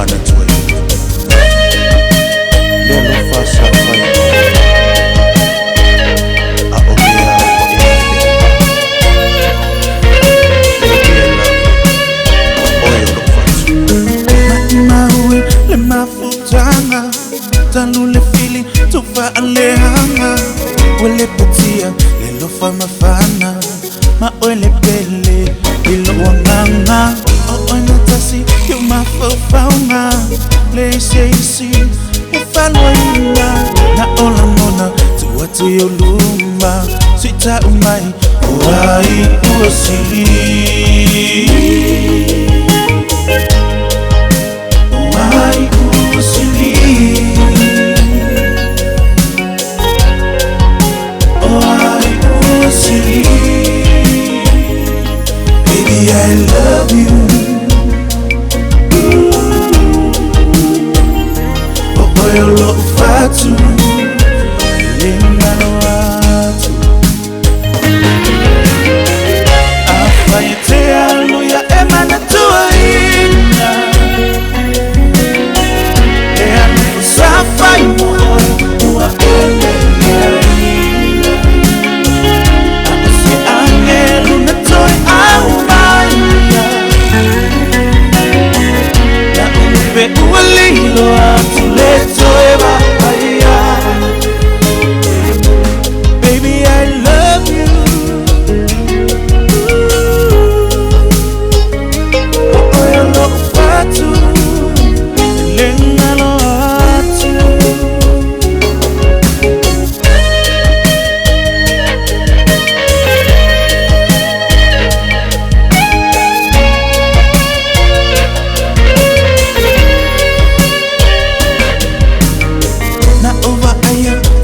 emanatwe lelo fasa fai a okia le mafutanga tanu le feeling tufa alehanga wele patia le lofa mafana ma ole pele ilo wanganga o ona tasi yo mafofaunga le seisi ufalwa ina na ola mona tuwatu yo lumba sita umai uai uosili Baby, I love you. Oh boy, you look fat too. Baby, I love you. Oh, you look fat too.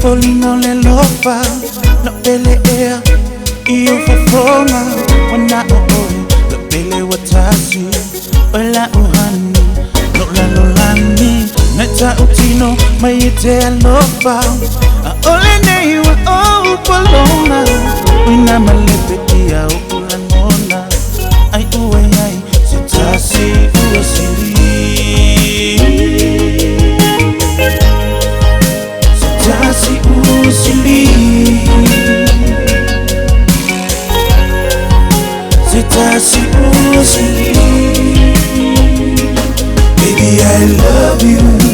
Falling on the lofa, no bele air, iyo fofonga, wana oe, no bele watasi, ola uhani, no lalolani, neta utino, mayete alofa, ole neiwa o upolona, wina malepetia ukulangona, ay uwe ay, sitasi uosili. Baby, I love you.